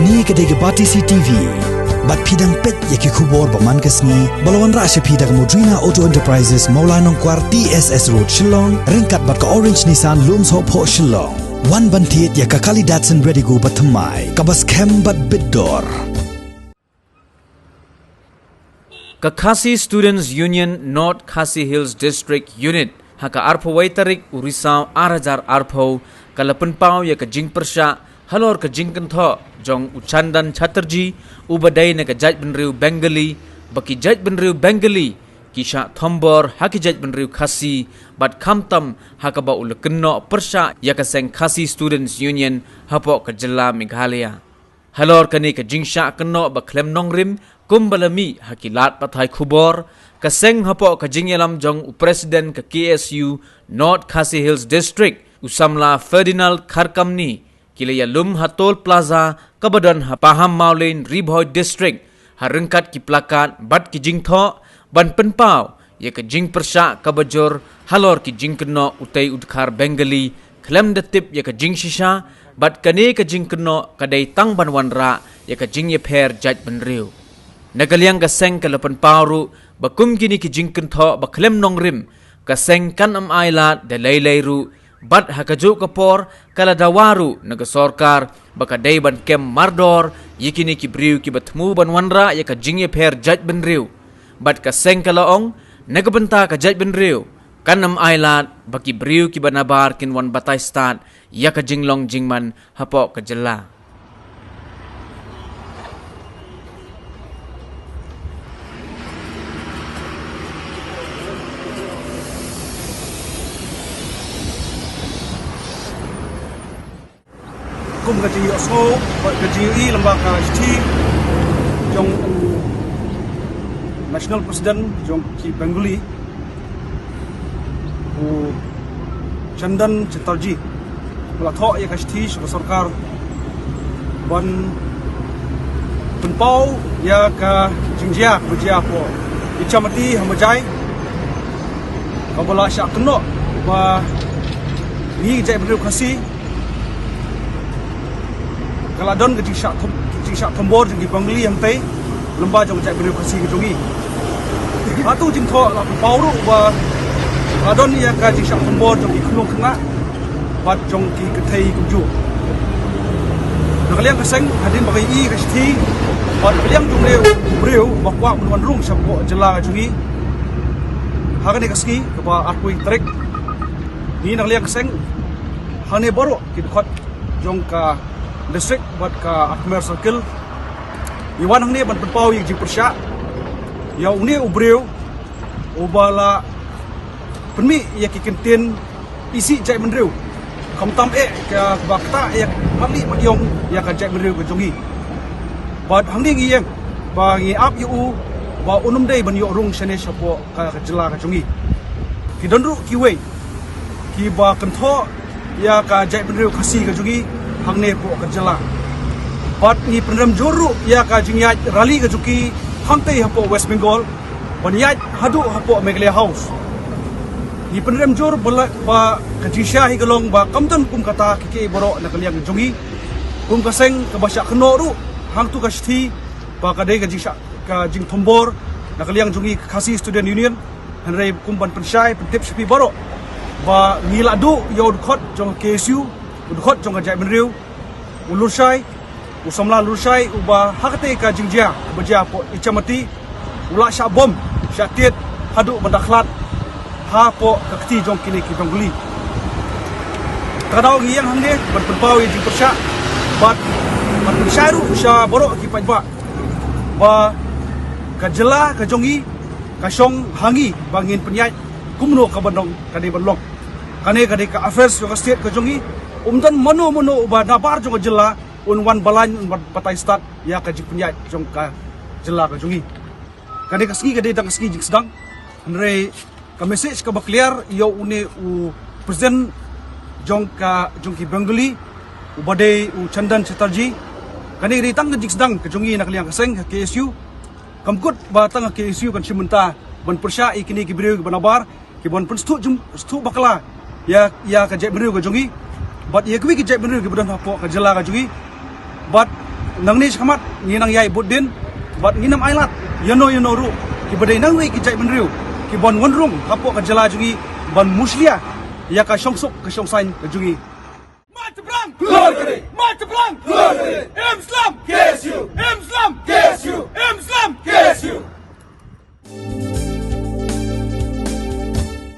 Kani kadege Batisi TV. Bat pidang pet yaki kubor baman kasni. Balawan rasya pidang Modrina Auto Enterprises Maulanong Kwar TSS Road Shillong. Ringkat bat ka Orange Nissan Looms Hope Ho Shillong. Wan bantiet yaka Kali Datsun Ready Go Batamai. Kabas kem bat bidor. Khasi Students Union North Khasi Hills District Unit haka arpo waitarik urisau 8,000 arpo kalapunpau ya ka Pyrshah Halor ka Jingkynthoh jong Chandan Chatterjee ubadai na ka Jaj Benriu Bengali baki Jaj Benriu Bengali kisha thombor haki Jaj Benriu Khasi bat kamtam haka ba ulkenno Pyrshah ya ka seng Khasi Students Union hapo ka jela Meghalaya Halor kani ka Jingsha kenno ba klem nongrim kumbalami hakilat pathai khubor kaseng hapo ka jingyalam jong President ka KSU North Khasi Hills District usamla Ferdinand Kharkamni kilaya lum hatol plaza kabadon hapaham maulin Bhoi District harengkat ki plakat bat ki Jingkynthoh ban penpau ya ka Pyrshah kabajor Halor ki Jingkynthoh utai udkhar Bengali klem detip ya ka Jingshisha bat kane ka Jingkynthoh kadai tang banwanra ya ka Jingyeper Jaj Benriu Nagaliang kaseng kalapan paru bakum gini ki Jingkynthoh baklem nongrim kaseng kan ailat dalaylay ru bat hakajo kapor kala dawaru nagasorkar bakadai ban kem mardor yikini ki briu ki batmu banwanra ya ka Jingyeper Jaj Benriu bat kaseng kalaong nagabenta ka Jaj Benriu kan ailat baki briu ki banabar kinwan batay stat ya ka jinglong jingman hapo ka jela kum gaji oso gaji i lembaga sti jong national president jong ki Bengali u Chandan Chatterjee melatho ya kasti sarkar ban penpau ya ka jingjia bujia po icamati hamajai kabala syak keno ba ni Jaj Benriu Khasi kaladon ke jingsak tombor jing Bengali yang tei lemba jong Jaj Benriu Khasi ke jongi atu Jingkynthoh la pauru ba kaladon ya ka jingsak tombor jong khulung khna bat jong ki kethei kuju nakaliang kaseng hadin bagai i kasti bat nakaliang jong breu bakwa menwan rung sapo jela jongi hagane kaski ke ba akui trek ni nakaliang kaseng hane boro ki dekat jong ka district buat ka Akmer Circle iwan hang ni ban penpau yang Pyrshah ya uni ubreu ubala penmi ya ki kentin isi Jaj Benriu kamtam ka bakta ya mali magyong ya ka Jaj Benriu kejongi bat hang ni ngiyeng ba ngi ap yu ba unum dei ban yo rung sene sapo ka jela kejongi ki donru ki wei ki ba Kenthoh ya ka Jaj Benriu Khasi kejongi hangne po kajala bat ni penram joru ya ka jingyaj rally ka juki hangtei hapo West Bengal banyaj hadu hapo Meghalaya House ni penram jor bala ba kajisha hi galong ba kamtan kum kata kike boro nakaliang jongi kum kaseng ka basya knoru hangtu kasti ba kadai kajisha ka jingthombor nakaliang jongi Khasi Student Union hanrei kum ban Pyrshah pentip sepi boro ba ngiladu yod khot jong KSU udkhot jong Jaj Benriu ulursai usamla lursai uba hakate ka jingjia baja po icamati ula sya bom syatit hadu bandakhlat ha po kakti jong kini ki Bengali kadau ngiyang hangge berpau yang Pyrshah bat Pyrshah ru sya borok ki pajba ba kajela kajongi kasong hangi bangin penyai kumno ka bandong kadi bandong kane kadi ka affairs jong state kajongi umdan mono ba nabar jong jela unwan balan patai stat ya ka jipnya jong ka jela ka jongi kade kaski kade dang kaski jing sedang andre ka message ka bakliar yo une u president jong ki Bengali u badai u Chandan Chatterjee kane ri tang jing sedang ka jongi nakliang kaseng ka KSU kamkut ba tang KSU kan simenta ban Pyrshah ikini ki Benriu banabar ki bon stu bakla ya ka Jaj Benriu ka jongi bat ye kwi ki Jaj Benriu ki badan hapo ka jela ka jongi bat nang ni sakamat ni nang yai budin bat ni nam ailat yano ru ki badai nang wei ki jai benriu ki bon wonrung hapo ka jala jungi ban muslia ya ka songsuk ka songsain ka jungi mat brang keluar kare mat brang keluar kare Islam KSU Islam